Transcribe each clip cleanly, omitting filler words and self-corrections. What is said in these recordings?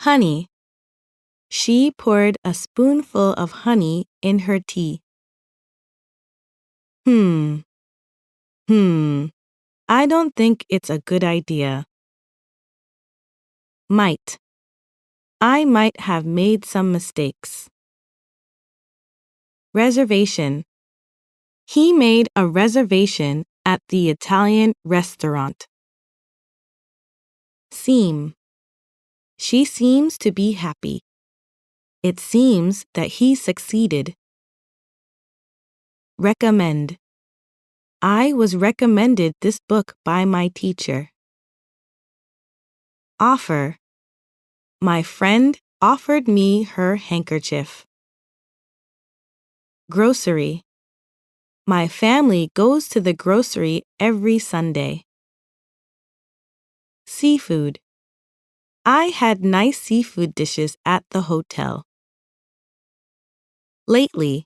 Honey. She poured a spoonful of honey in her tea. Hmm. I don't think it's a good idea. Might. I might have made some mistakes. Reservation. He made a reservation at the Italian restaurant. Seem. She seems to be happy. It seems that he succeeded. Recommend. I was recommended this book by my teacher. Offer. My friend offered me her handkerchief. Grocery. My family goes to the grocery every Sunday. Seafood. I had nice seafood dishes at the hotel. Lately.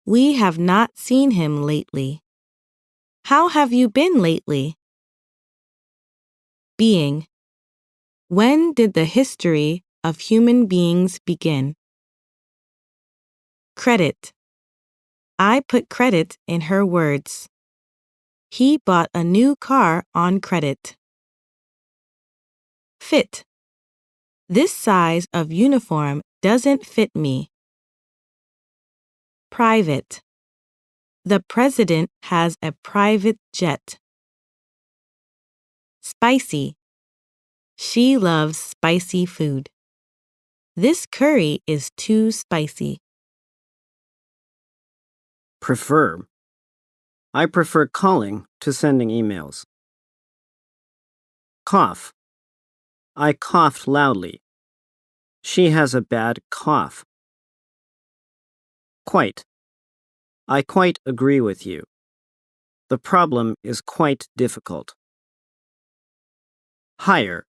We have not seen him lately. How have you been lately? Being. When did the history of human beings begin? Credit. I put credit in her words. He bought a new car on credit. Fit. This size of uniform doesn't fit me. Private. The president has a private jet. Spicy. She loves spicy food. This curry is too spicy. Prefer. I prefer calling to sending emails. Cough. I coughed loudly. She has a bad cough. Quite. I quite agree with you. The problem is quite difficult. Hire.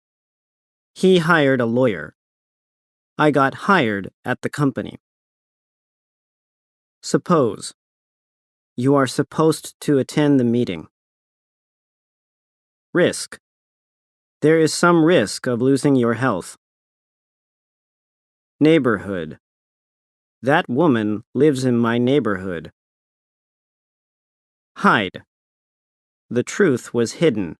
He hired a lawyer. I got hired at the company. Suppose. You are supposed to attend the meeting. Risk. There is some risk of losing your health. Neighborhood. That woman lives in my neighborhood. Hide. The truth was hidden.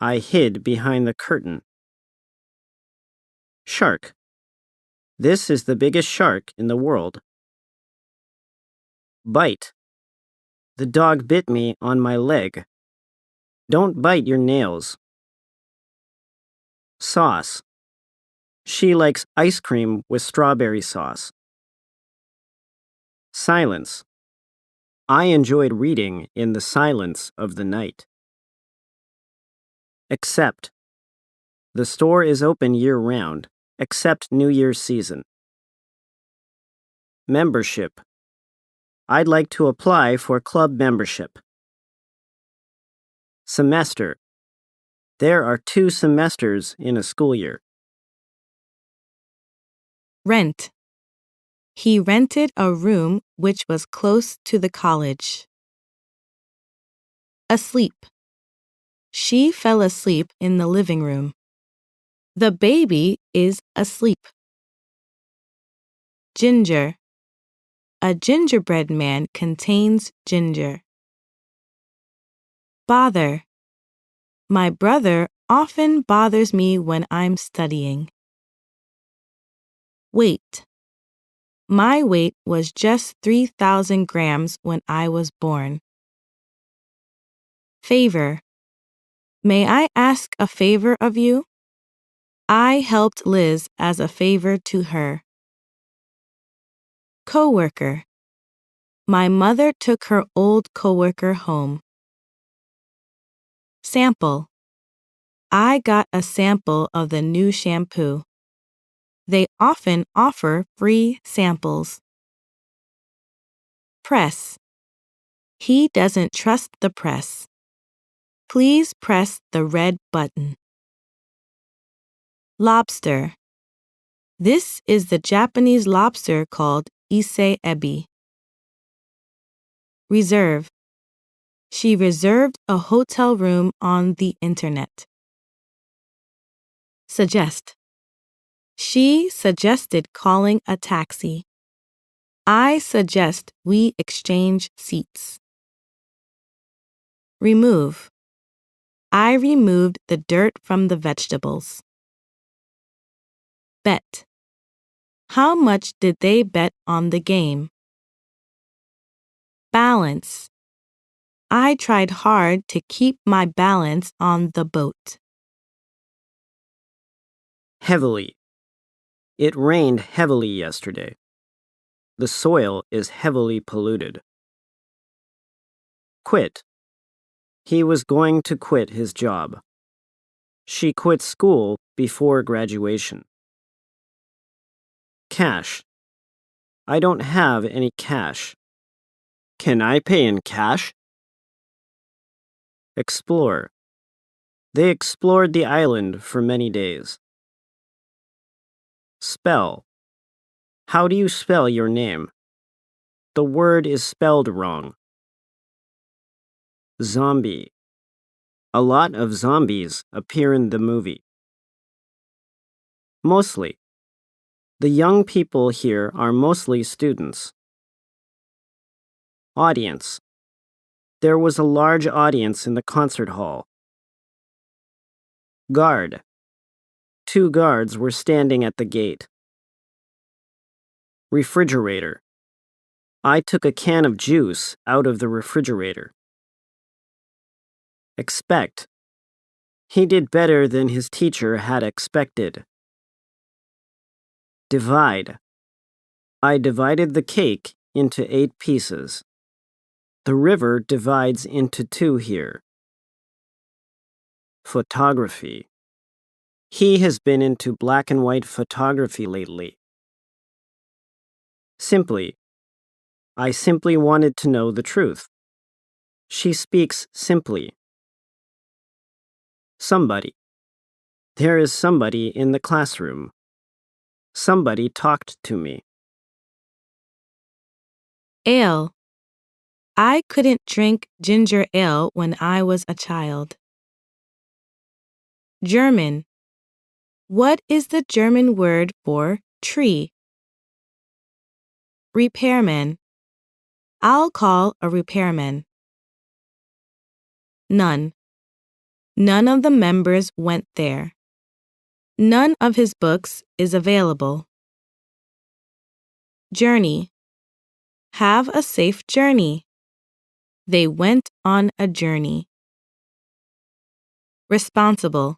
I hid behind the curtain. Shark. This is the biggest shark in the world. Bite. The dog bit me on my leg. Don't bite your nails. Sauce. She likes ice cream with strawberry sauce. Silence. I enjoyed reading in the silence of the night. Except. The store is open year-round, except New Year's season. Membership. I'd like to apply for club membership. Semester. There are 2 semesters in a school year. Rent. He rented a room which was close to the college. Asleep. She fell asleep in the living room. The baby is asleep. Ginger. A gingerbread man contains ginger. Bother. My brother often bothers me when I'm studying. Weight. My weight was just 3,000 grams when I was born. Favor. May I ask a favor of you? I helped Liz as a favor to her. Coworker. My mother took her old coworker home. Sample. I got a sample of the new shampoo. They often offer free samples. Press. He doesn't trust the press. Please press the red button. Lobster. This is the Japanese lobster called ise ebi. Reserve. She reserved a hotel room on the internet. Suggest. She suggested calling a taxi. I suggest we exchange seats. Remove. I removed the dirt from the vegetables. Bet. How much did they bet on the game? Balance. I tried hard to keep my balance on the boat. Heavily. It rained heavily yesterday. The soil is heavily polluted. Quit. He was going to quit his job. She quit school before graduation. Cash. I don't have any cash. Can I pay in cash? Explore. They explored the island for many days. Spell. How do you spell your name? The word is spelled wrong. Zombie. A lot of zombies appear in the movie. Mostly. The young people here are mostly students. Audience. There was a large audience in the concert hall. Guard. 2 guards were standing at the gate. Refrigerator. I took a can of juice out of the refrigerator. Expect. He did better than his teacher had expected. Divide. I divided the cake into 8 pieces. The river divides into 2 here. Photography. He has been into black and white photography lately. Simply. I simply wanted to know the truth. She speaks simply. Somebody. There is somebody in the classroom. Somebody talked to me. Ale. I couldn't drink ginger ale when I was a child. German. What is the German word for tree? Repairman. I'll call a repairman. None. None of the members went there. None of his books is available. Journey. Have a safe journey. They went on a journey. Responsible.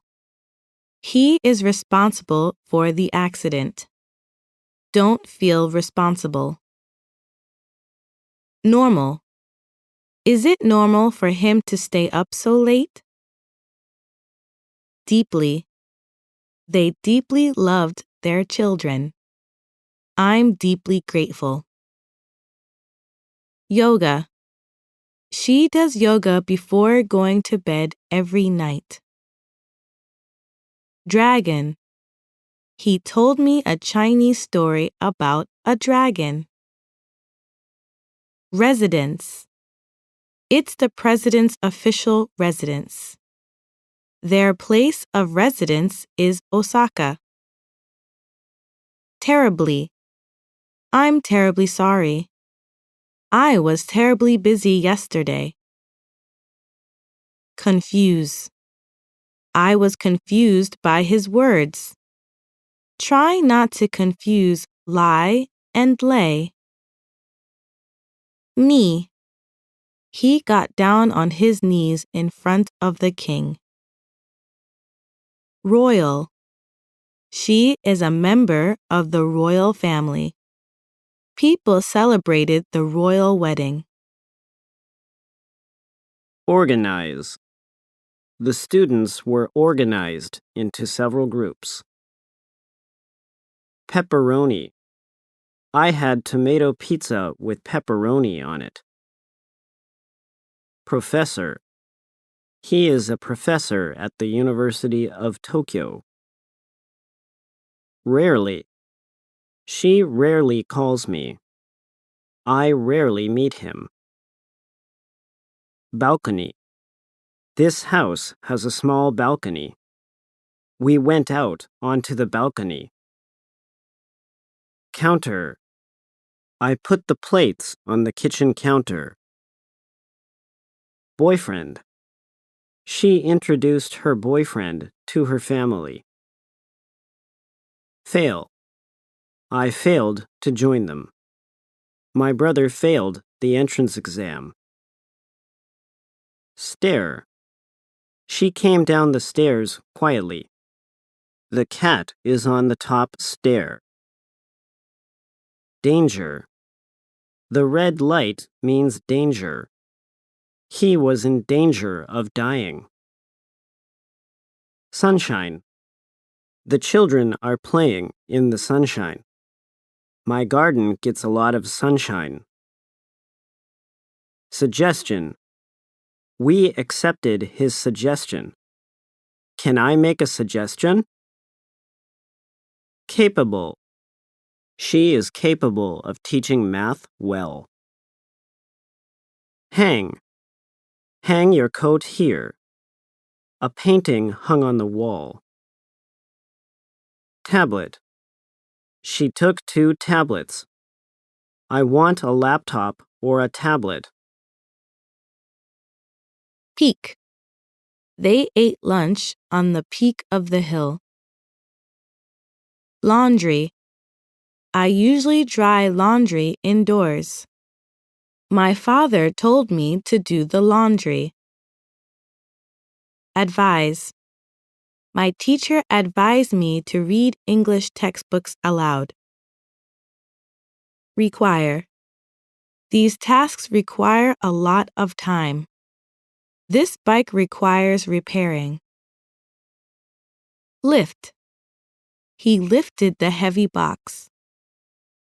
He is responsible for the accident. Don't feel responsible. Normal. Is it normal for him to stay up so late? Deeply. They deeply loved their children. I'm deeply grateful. Yoga. She does yoga before going to bed every night. Dragon. He told me a Chinese story about a dragon. Residence. It's the president's official residence. Their place of residence is Osaka. Terribly. I'm terribly sorry. I was terribly busy yesterday. Confuse. I was confused by his words. Try not to confuse lie and lay. Me. He got down on his knees in front of the king. Royal. She is a member of the royal family. People celebrated the royal wedding. Organize. The students were organized into several groups. Pepperoni. I had tomato pizza with pepperoni on it. Professor. He is a professor at the University of Tokyo. Rarely. She rarely calls me. I rarely meet him. Balcony. This house has a small balcony. We went out onto the balcony. Counter. I put the plates on the kitchen counter. Boyfriend. She introduced her boyfriend to her family. Fail. I failed to join them. My brother failed the entrance exam. Stair. She came down the stairs quietly. The cat is on the top stair. Danger. The red light means danger. He was in danger of dying. Sunshine. The children are playing in the sunshine. My garden gets a lot of sunshine. Suggestion. We accepted his suggestion. Can I make a suggestion? Capable. She is capable of teaching math well. Hang. Hang your coat here. A painting hung on the wall. Tablet. She took 2 tablets. I want a laptop or a tablet. Peak. They ate lunch on the peak of the hill. Laundry. I usually dry laundry indoors. My father told me to do the laundry. Advise. My teacher advised me to read English textbooks aloud. Require. These tasks require a lot of time. This bike requires repairing. Lift. He lifted the heavy box.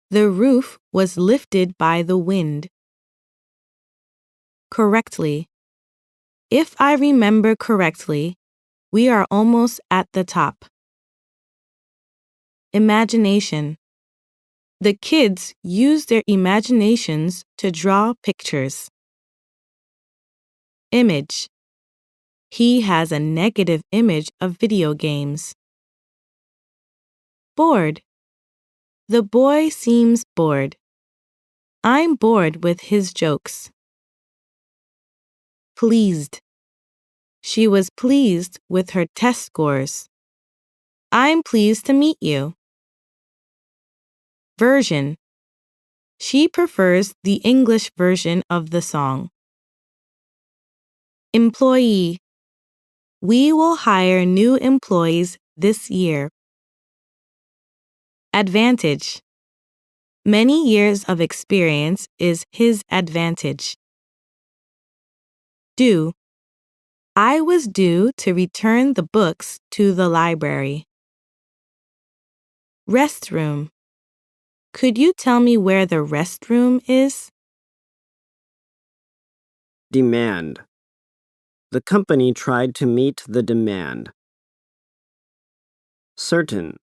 The roof was lifted by the wind. Correctly. If I remember correctly, we are almost at the top. Imagination. The kids use their imaginations to draw pictures. Image. He has a negative image of video games. Bored. The boy seems bored. I'm bored with his jokes. Pleased. She was pleased with her test scores. I'm pleased to meet you. Version. She prefers the English version of the song. Employee. We will hire new employees this year. Advantage. Many years of experience is his advantage. Due. I was due to return the books to the library. Restroom. Could you tell me where the restroom is? Demand. The company tried to meet the demand. Certain.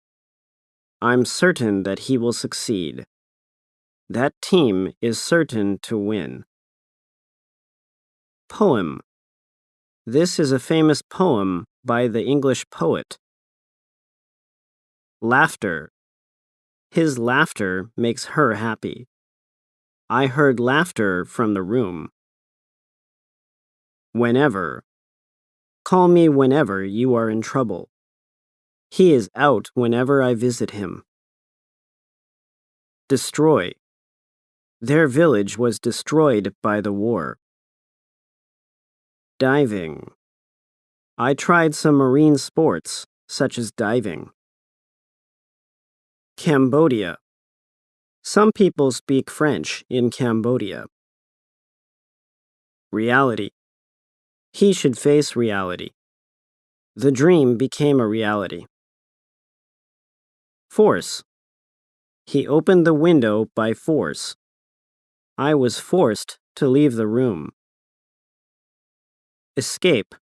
I'm certain that he will succeed. That team is certain to win. Poem. This is a famous poem by the English poet. Laughter. His laughter makes her happy. I heard laughter from the room. Whenever. Call me whenever you are in trouble. He is out whenever I visit him. Destroy. Their village was destroyed by the war. Diving. I tried some marine sports, such as diving. Cambodia. Some people speak French in Cambodia. Reality. He should face reality. The dream became a reality. Force. He opened the window by force. I was forced to leave the room. Escape.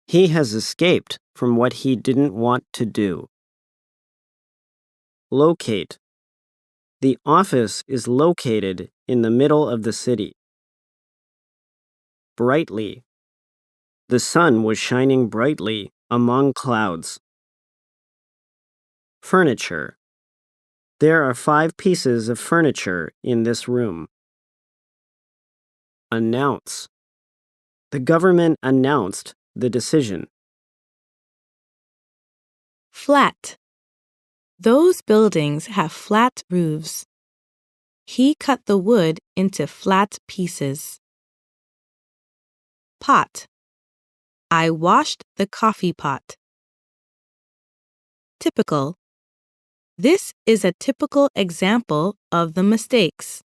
He has escaped from what he didn't want to do. Locate. The office is located in the middle of the city. Brightly. The sun was shining brightly among clouds. Furniture. There are 5 pieces of furniture in this room. Announce. The government announced the decision. Flat. Those buildings have flat roofs. He cut the wood into flat pieces. Pot. I washed the coffee pot. Typical. This is a typical example of the mistakes.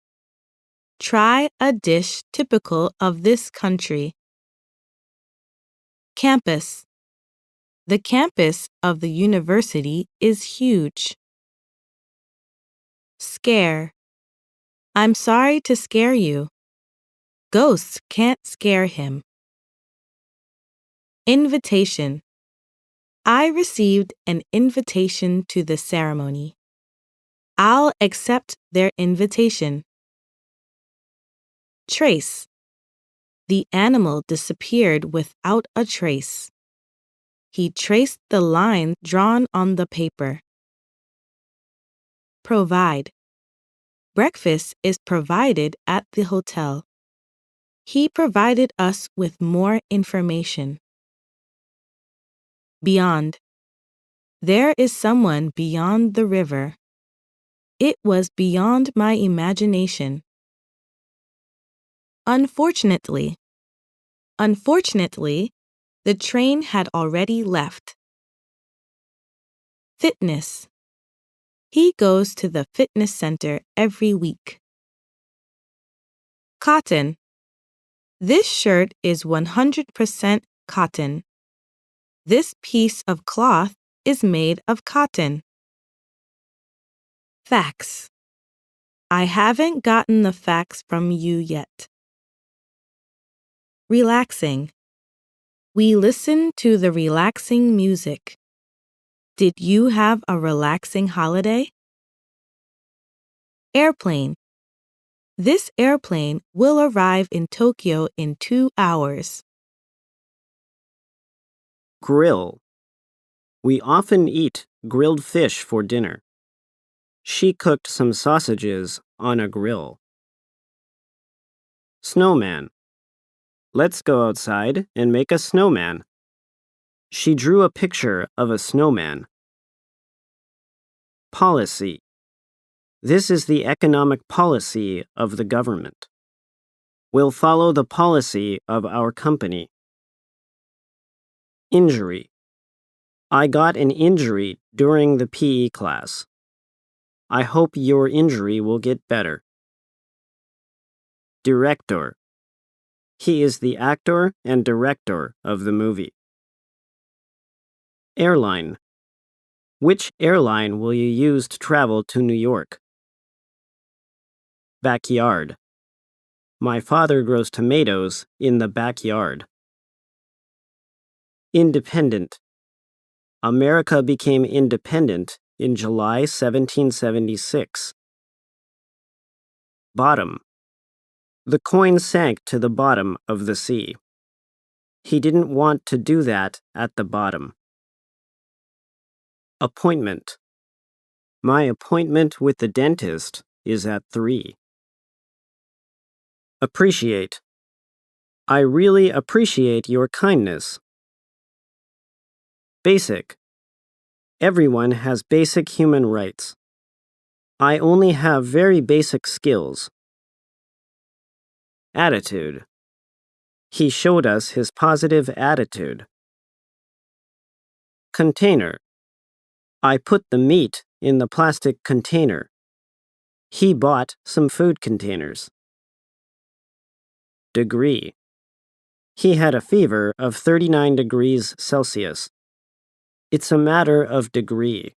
Try a dish typical of this country. Campus. The campus of the university is huge. Scare. I'm sorry to scare you. Ghosts can't scare him. Invitation. I received an invitation to the ceremony. I'll accept their invitation. Trace. The animal disappeared without a trace. He traced the line drawn on the paper. Provide. Breakfast is provided at the hotel. He provided us with more information. Beyond. There is someone beyond the river. It was beyond my imagination. Unfortunately. Unfortunately, the train had already left. Fitness. He goes to the fitness center every week. Cotton. This shirt is 100% cotton. This piece of cloth is made of cotton. Facts. I haven't gotten the facts from you yet. Relaxing. We listen to the relaxing music. Did you have a relaxing holiday? Airplane. This airplane will arrive in Tokyo in 2 hours. Grill. We often eat grilled fish for dinner. She cooked some sausages on a grill. Snowman. Let's go outside and make a snowman. She drew a picture of a snowman. Policy. This is the economic policy of the government. We'll follow the policy of our company. Injury. I got an injury during the PE class. I hope your injury will get better. Director. He is the actor and director of the movie. Airline. Which airline will you use to travel to New York? Backyard. My father grows tomatoes in the backyard. Independent. America became independent in July 1776. Bottom. The coin sank to the bottom of the sea. He didn't want to do that at the bottom. Appointment. My appointment with the dentist is at 3. Appreciate. I really appreciate your kindness. Basic. Everyone has basic human rights. I only have very basic skills. Attitude. He showed us his positive attitude. Container. I put the meat in the plastic container. He bought some food containers. Degree. He had a fever of 39 degrees Celsius. It's a matter of degree.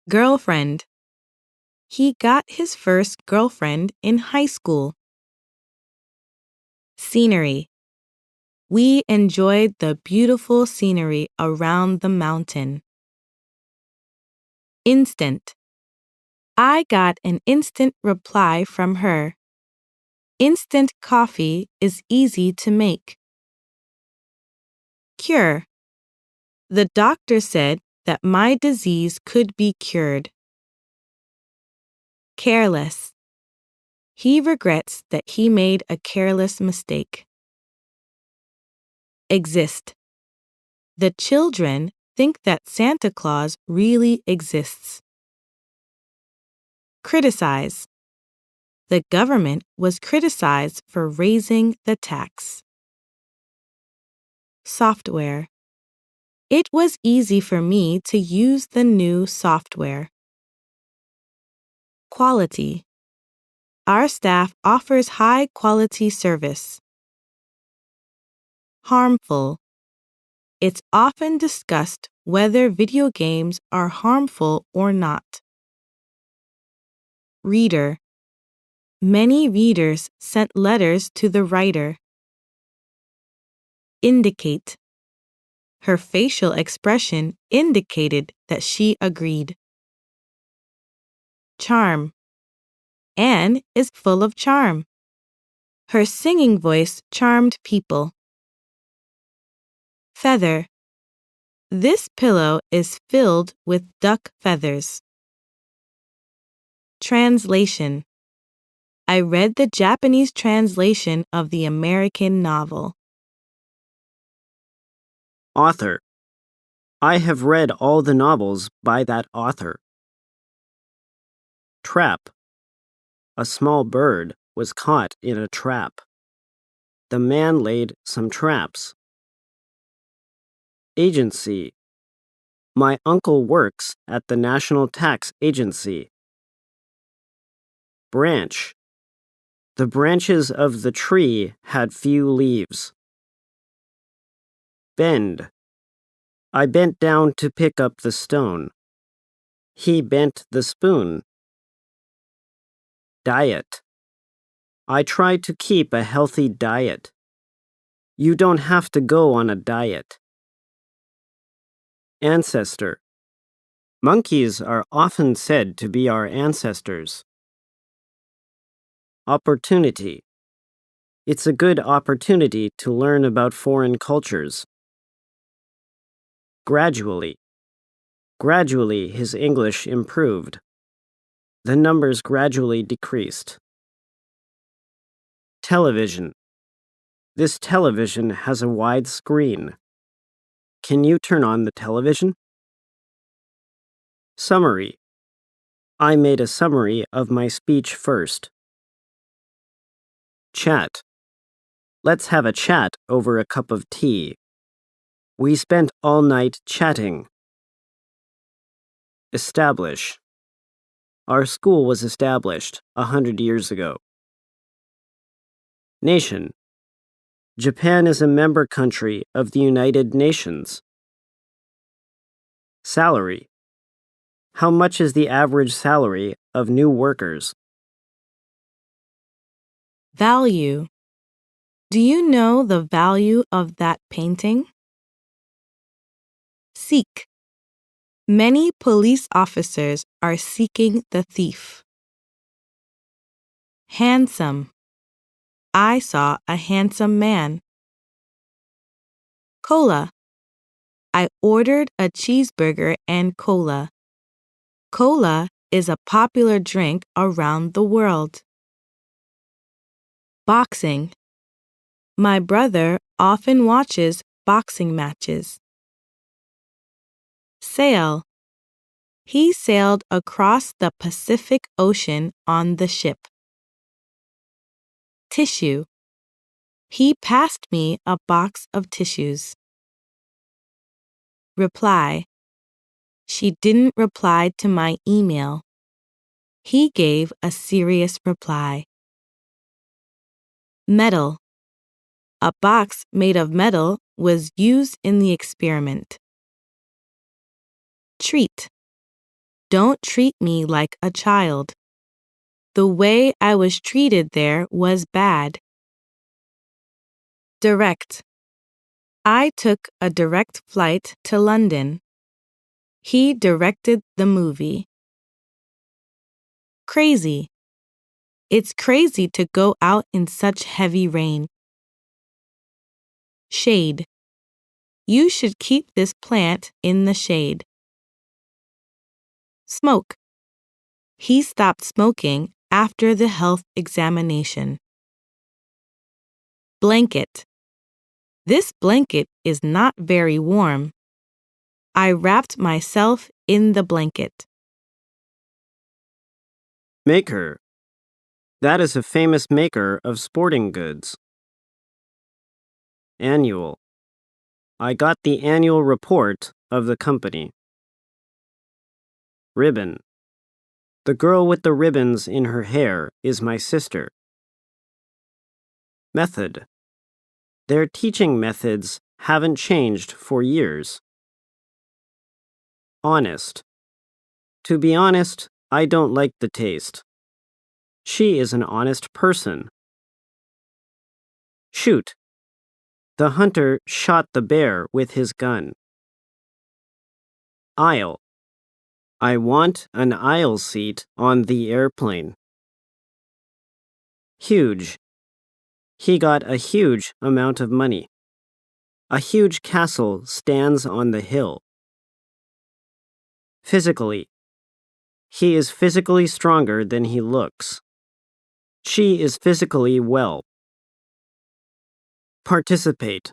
Girlfriend. He got his first girlfriend in high school. Scenery. We enjoyed the beautiful scenery around the mountain. Instant. I got an instant reply from her. Instant coffee is easy to make. Cure. The doctor said that my disease could be cured. Careless. He regrets that he made a careless mistake. Exist. The children think that Santa Claus really exists. Criticize. The government was criticized for raising the tax. Software. It was easy for me to use the new software. Quality. Our staff offers high-quality service. Harmful. It's often discussed whether video games are harmful or not. Reader. Many readers sent letters to the writer. Indicate. Her facial expression indicated that she agreed. Charm. Anne is full of charm. Her singing voice charmed people. Feather. This pillow is filled with duck feathers. Translation. I read the Japanese translation of the American novel. Author. I have read all the novels by that author. Trap. A small bird was caught in a trap. The man laid some traps. Agency. My uncle works at the National Tax Agency. Branch. The branches of the tree had few leaves. Bend. I bent down to pick up the stone. He bent the spoon. Diet. I try to keep a healthy diet. You don't have to go on a diet. Ancestor. Monkeys are often said to be our ancestors. Opportunity. It's a good opportunity to learn about foreign cultures. Gradually. Gradually, his English improved. The numbers gradually decreased. Television. This television has a wide screen. Can you turn on the television? Summary. I made a summary of my speech first. Chat. Let's have a chat over a cup of tea. We spent all night chatting. Establish. Our school was established 100 years ago. Nation. Japan is a member country of the United Nations. Salary. How much is the average salary of new workers? Value. Do you know the value of that painting? Seek. Many police officers are seeking the thief. Handsome. I saw a handsome man. Cola. I ordered a cheeseburger and cola. Cola is a popular drink around the world. Boxing. My brother often watches boxing matches. Sail. He sailed across the Pacific Ocean on the ship. Tissue. He passed me a box of tissues. Reply. She didn't reply to my email. He gave a serious reply. Metal. A box made of metal was used in the experiment. Treat. Don't treat me like a child. The way I was treated there was bad. Direct. I took a direct flight to London. He directed the movie. Crazy. It's crazy to go out in such heavy rain. Shade. You should keep this plant in the shade. Smoke. He stopped smoking after the health examination. Blanket. This blanket is not very warm. I wrapped myself in the blanket. Maker. That is a famous maker of sporting goods. Annual. I got the annual report of the company. Ribbon. The girl with the ribbons in her hair is my sister. Method. Their teaching methods haven't changed for years. Honest. To be honest, I don't like the taste. She is an honest person. Shoot. The hunter shot the bear with his gun. Aisle. I want an aisle seat on the airplane. Huge. He got a huge amount of money. A huge castle stands on the hill. Physically. He is physically stronger than he looks. She is physically well. Participate.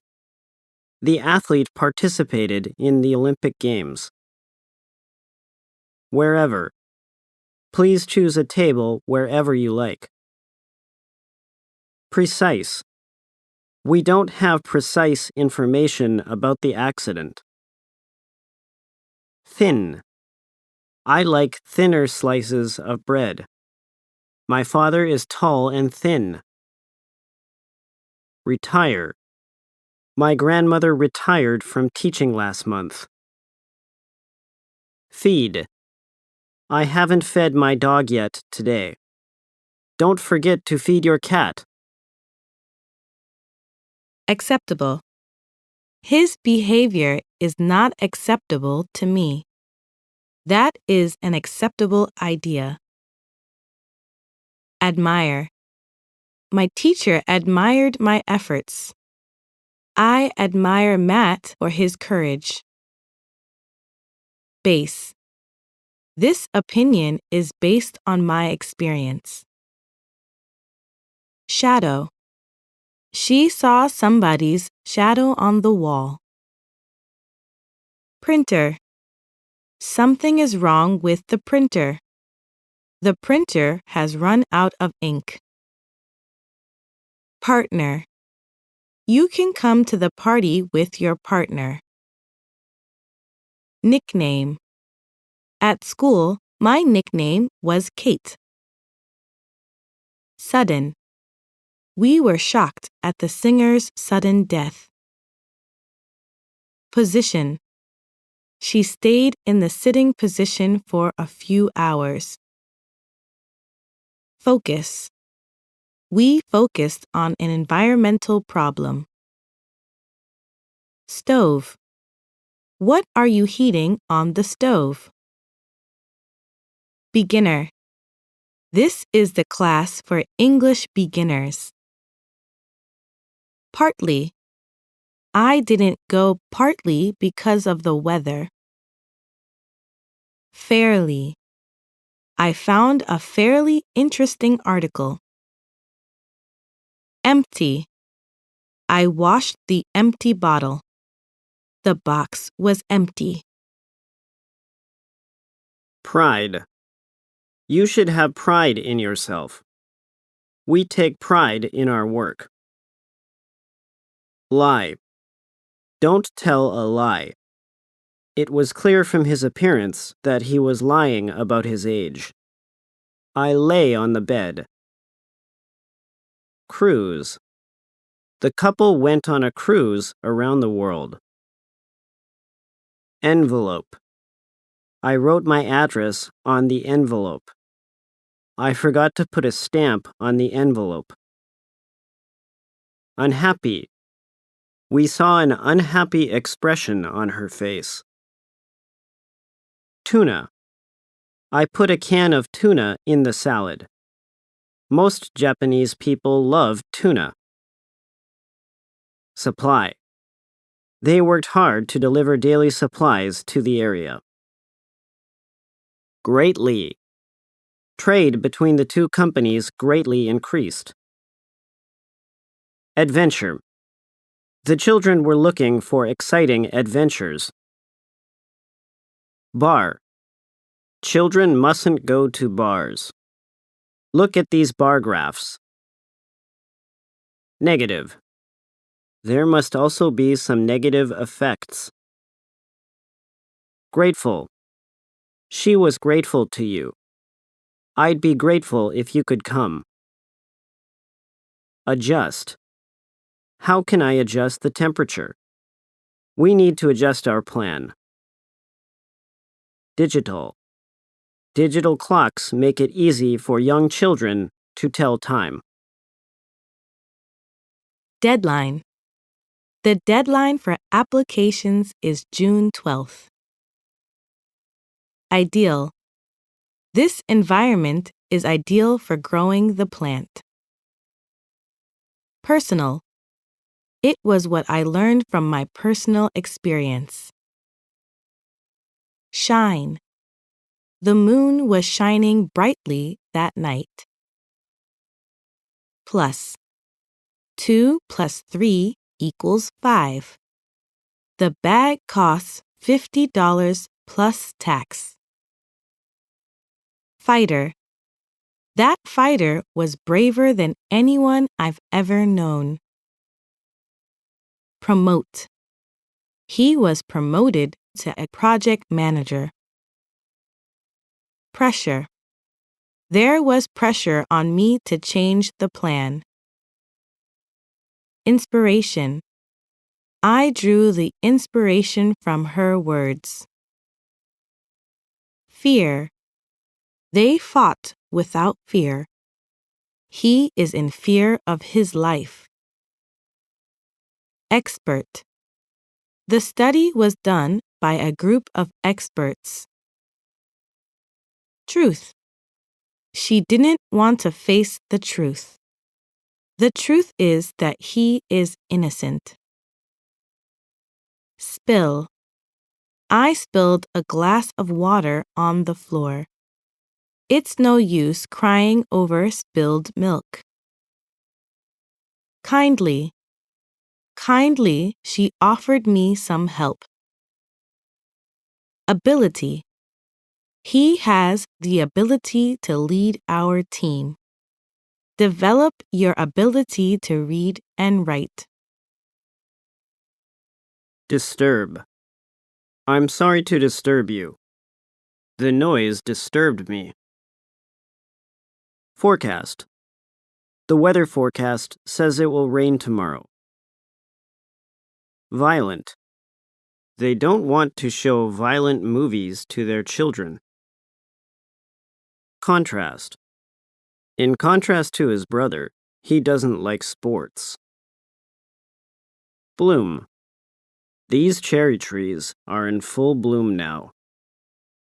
The athlete participated in the Olympic Games. Wherever. Please choose a table wherever you like. Precise. We don't have precise information about the accident. Thin. I like thinner slices of bread. My father is tall and thin. Retire. My grandmother retired from teaching last month. Feed. I haven't fed my dog yet today. Don't forget to feed your cat. Acceptable. His behavior is not acceptable to me. That is an acceptable idea. Admire. My teacher admired my efforts. I admire Matt for his courage. Base. This opinion is based on my experience. Shadow. She saw somebody's shadow on the wall. Printer. Something is wrong with the printer. The printer has run out of ink. Partner. You can come to the party with your partner. Nickname. At school, my nickname was Kate. Sudden. We were shocked at the singer's sudden death. Position. She stayed in the sitting position for a few hours. Focus. We focused on an environmental problem. Stove. What are you heating on the stove? Beginner. This is the class for English beginners. Partly. I didn't go partly because of the weather. Fairly. I found a fairly interesting article. Empty. I washed the empty bottle. The box was empty. Pride. You should have pride in yourself. We take pride in our work. Lie. Don't tell a lie. It was clear from his appearance that he was lying about his age. I lay on the bed. Cruise. The couple went on a cruise around the world. Envelope. I wrote my address on the envelope. I forgot to put a stamp on the envelope. Unhappy. We saw an unhappy expression on her face. Tuna. I put a can of tuna in the salad. Most Japanese people love tuna. Supply. They worked hard to deliver daily supplies to the area. Greatly. Trade between the two companies greatly increased. Adventure. The children were looking for exciting adventures. Bar. Children mustn't go to bars. Look at these bar graphs. Negative. There must also be some negative effects. Grateful. She was grateful to you. I'd be grateful if you could come. Adjust. How can I adjust the temperature? We need to adjust our plan. Digital. Digital clocks make it easy for young children to tell time. Deadline. The deadline for applications is June 12th. Ideal. This environment is ideal for growing the plant. Personal. It was what I learned from my personal experience. Shine. The moon was shining brightly that night. Plus. 2 plus 3 equals 5. The bag costs $50 plus tax. Fighter. That fighter was braver than anyone I've ever known. Promote. He was promoted to a project manager. Pressure. There was pressure on me to change the plan. Inspiration. I drew the inspiration from her words. Fear. They fought without fear. He is in fear of his life. Expert. The study was done by a group of experts. Truth. She didn't want to face the truth. The truth is that he is innocent. Spill. I spilled a glass of water on the floor. It's no use crying over spilled milk. Kindly. Kindly, she offered me some help. Ability. He has the ability to lead our team. Develop your ability to read and write. Disturb. I'm sorry to disturb you. The noise disturbed me. Forecast. The weather forecast says it will rain tomorrow. Violent. They don't want to show violent movies to their children. Contrast. In contrast to his brother, he doesn't like sports. Bloom. These cherry trees are in full bloom now.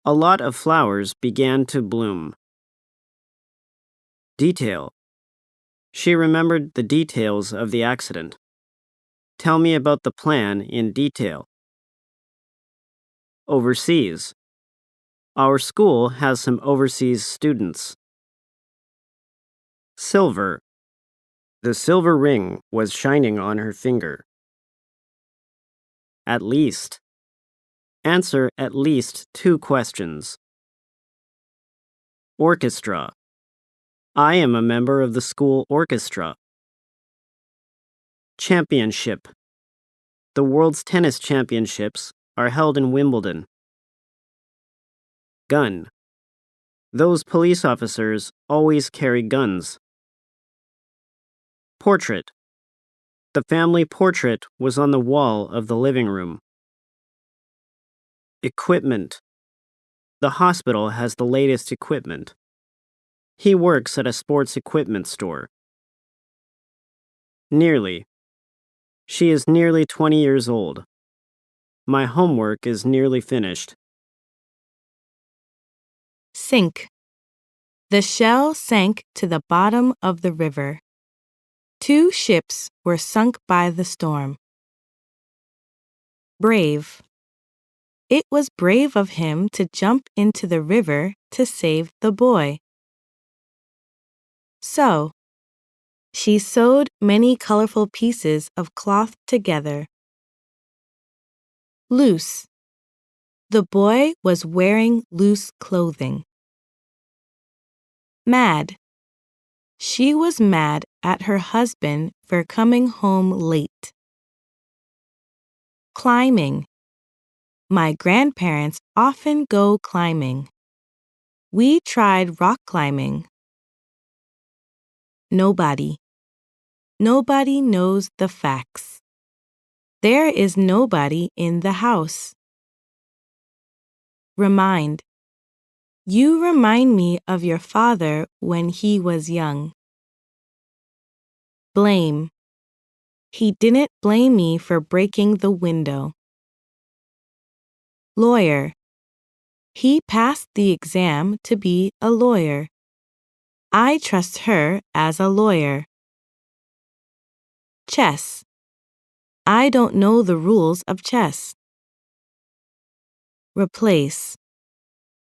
A lot of flowers began to bloom. Detail. She remembered the details of the accident. Tell me about the plan in detail. Overseas. Our school has some overseas students. Silver. The silver ring was shining on her finger. At least. Answer at least 2 questions. Orchestra. I am a member of the school orchestra. Championship. The world's tennis championships are held in Wimbledon. Gun. Those police officers always carry guns. Portrait. The family portrait was on the wall of the living room. Equipment. The hospital has the latest equipment. He works at a sports equipment store. Nearly. She is nearly 20 years old. My homework is nearly finished. Sink. The shell sank to the bottom of the river. 2 ships were sunk by the storm. Brave. It was brave of him to jump into the river to save the boy. Sew. She sewed many colorful pieces of cloth together. Loose. The boy was wearing loose clothing. Mad. She was mad at her husband for coming home late. Climbing. My grandparents often go climbing. We tried rock climbing. Nobody. Nobody knows the facts. There is nobody in the house. Remind. You remind me of your father when he was young. Blame. He didn't blame me for breaking the window. Lawyer. He passed the exam to be a lawyer. I trust her as a lawyer. Chess. I don't know the rules of chess. Replace.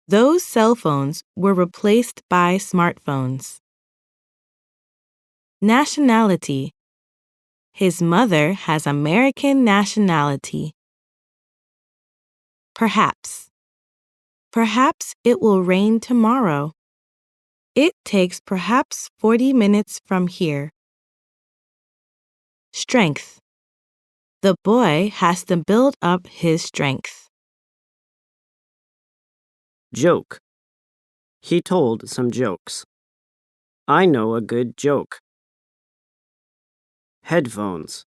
Those cell phones were replaced by smartphones. Nationality. His mother has American nationality. Perhaps. Perhaps it will rain tomorrow. It takes perhaps 40 minutes from here. Strength. The boy has to build up his strength. Joke. He told some jokes. I know a good joke. Headphones.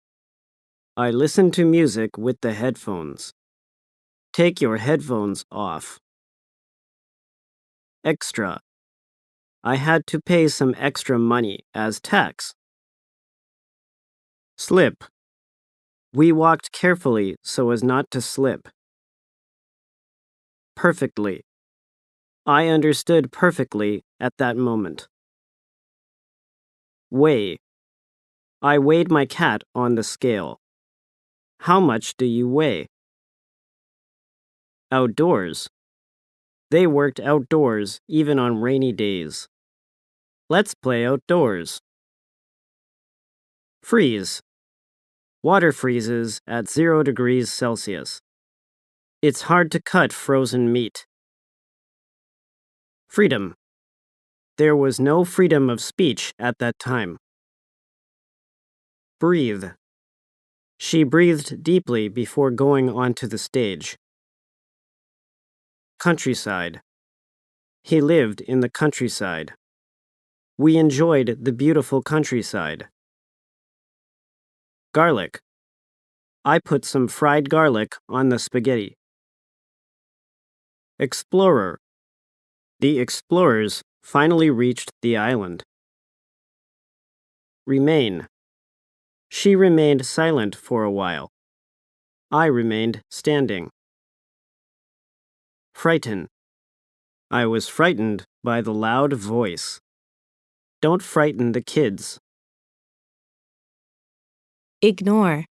I listen to music with the headphones. Take your headphones off. Extra. I had to pay some extra money as tax. Slip. We walked carefully so as not to slip. Perfectly. I understood perfectly at that moment. Weigh. I weighed my cat on the scale. How much do you weigh? Outdoors. They worked outdoors even on rainy days. Let's play outdoors. Freeze. Water freezes at 0 degrees Celsius. It's hard to cut frozen meat. Freedom. There was no freedom of speech at that time. Breathe. She breathed deeply before going onto the stage. Countryside. He lived in the countryside. We enjoyed the beautiful countryside. Garlic. I put some fried garlic on the spaghetti. Explorer. The explorers finally reached the island. Remain. She remained silent for a while. I remained standing. Frighten. I was frightened by the loud voice. Don't frighten the kids. Ignore.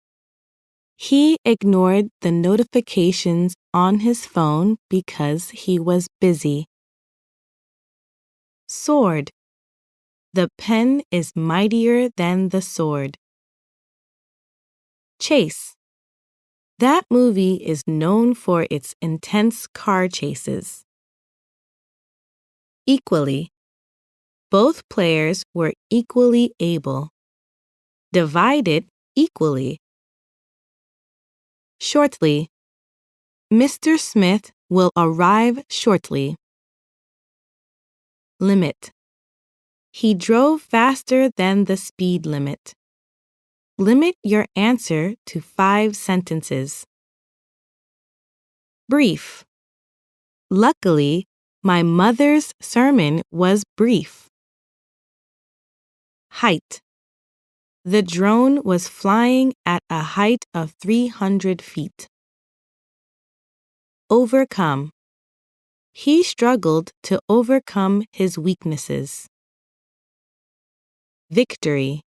He ignored the notifications on his phone because he was busy. Sword. The pen is mightier than the sword. Chase. That movie is known for its intense car chases. Equally. Both players were equally able. Divided equally. Shortly. Mr. Smith will arrive shortly. Limit. He drove faster than the speed limit. Limit your answer to 5 sentences. Brief. Luckily, my mother's sermon was brief. Height. The drone was flying at a height of 300 feet. Overcome. He struggled to overcome his weaknesses. Victory.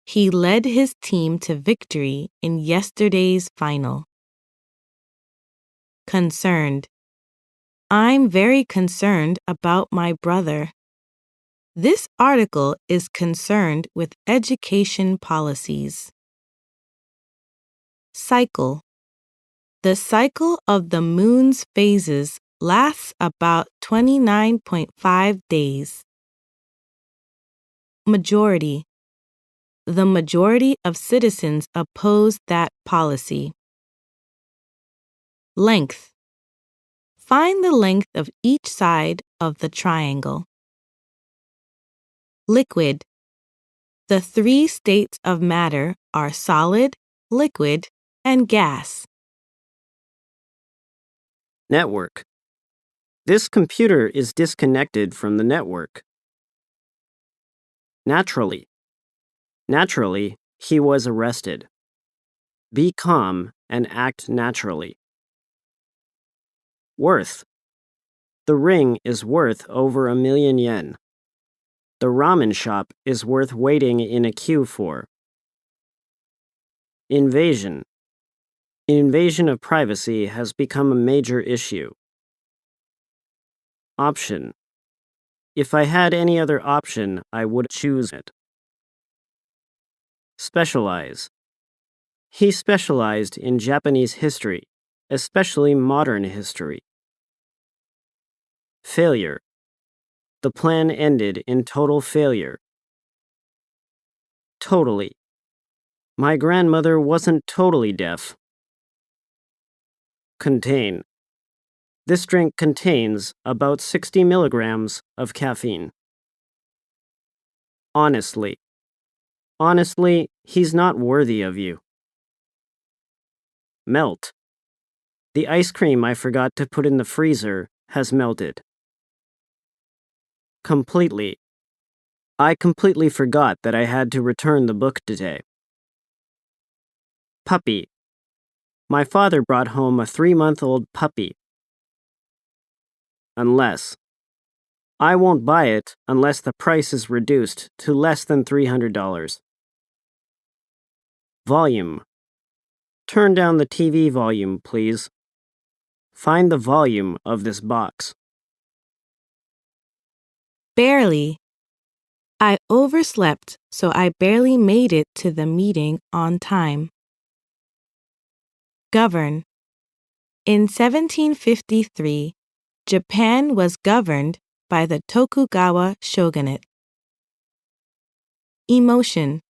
He led his team to victory in yesterday's final. Concerned. I'm very concerned about my brother. This article is concerned with education policies. Cycle. The cycle of the moon's phases lasts about 29.5 days. Majority. The majority of citizens oppose that policy. Length. Find the length of each side of the triangle. Liquid. The three states of matter are solid, liquid, and gas. Network. This computer is disconnected from the network. Naturally. Naturally, he was arrested. Be calm and act naturally. Worth. The ring is worth over 1,000,000 yen. The ramen shop is worth waiting in a queue for. Invasion. Invasion of privacy has become a major issue. Option. If I had any other option, I would choose it. Specialize. He specialized in Japanese history, especially modern history. Failure. The plan ended in total failure. Totally. My grandmother wasn't totally deaf. Contain. This drink contains about 60 milligrams of caffeine. Honestly. Honestly, he's not worthy of you. Melt. The ice cream I forgot to put in the freezer has melted. Completely. I completely forgot that I had to return the book today. Puppy. My father brought home a 3-month-old puppy. Unless. I won't buy it unless the price is reduced to less than $300. Volume. Turn down the TV volume, please. Find the volume of this box. Barely. I overslept, so I barely made it to the meeting on time. Govern. In 1753, Japan was governed by the Tokugawa shogunate. Emotion.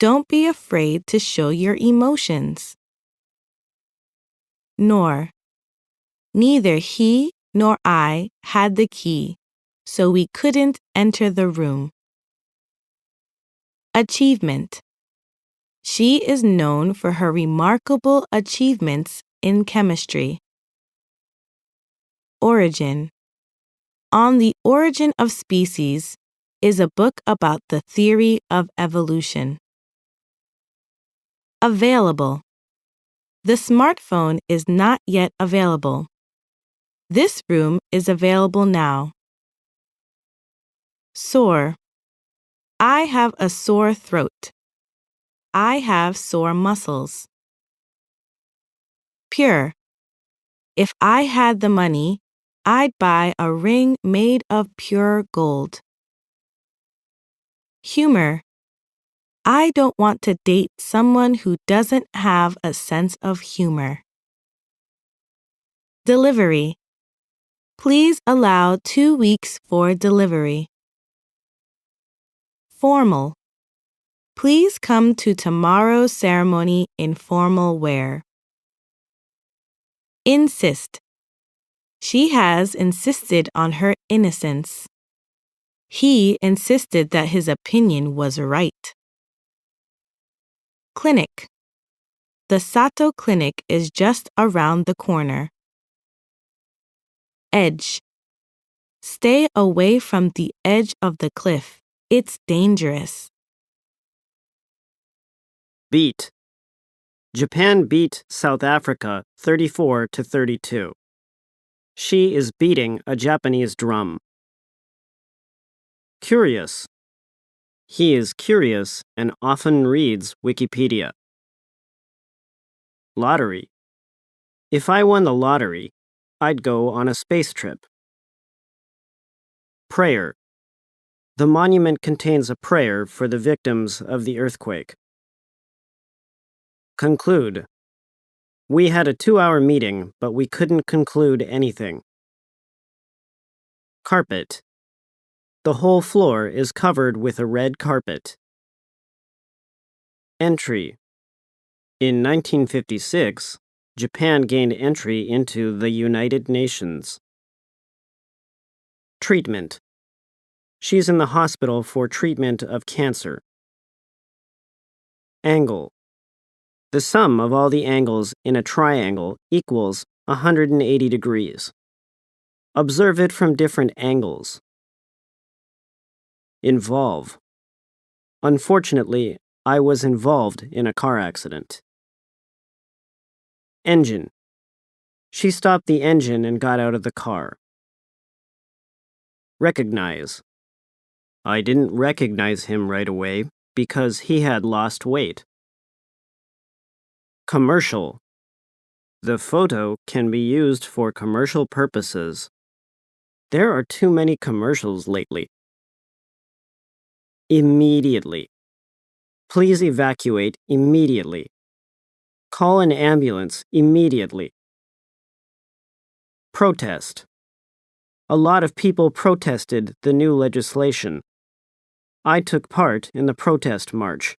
Don't be afraid to show your emotions. Nor. Neither he nor I had the key, so we couldn't enter the room. Achievement. She is known for her remarkable achievements in chemistry. Origin. On the Origin of Species is a book about the theory of evolution. Available. The smartphone is not yet available. This room is available now. Sore. I have a sore throat. I have sore muscles. Pure. If I had the money, I'd buy a ring made of pure gold. Humor. I don't want to date someone who doesn't have a sense of humor. Delivery. Please allow 2 weeks for delivery. Formal. Please come to tomorrow's ceremony in formal wear. Insist. She has insisted on her innocence. He insisted that his opinion was right. Clinic. The Sato Clinic is just around the corner. Edge. Stay away from the edge of the cliff. It's dangerous. Beat. Japan beat South Africa 34-32. She is beating a Japanese drum. Curious. He is curious and often reads Wikipedia. Lottery. If I won the lottery, I'd go on a space trip. Prayer. The monument contains a prayer for the victims of the earthquake. Conclude. We had a 2-hour meeting, but we couldn't conclude anything. Carpet. The whole floor is covered with a red carpet. Entry. In 1956, Japan gained entry into the United Nations. Treatment. She's in the hospital for treatment of cancer. Angle. The sum of all the angles in a triangle equals 180 degrees. Observe it from different angles. Involve. Unfortunately, I was involved in a car accident. Engine. She stopped the engine and got out of the car. Recognize. I didn't recognize him right away because he had lost weight. Commercial. The photo can be used for commercial purposes. There are too many commercials lately. Immediately. Please evacuate immediately. Call an ambulance immediately. Protest. A lot of people protested the new legislation. I took part in the protest march.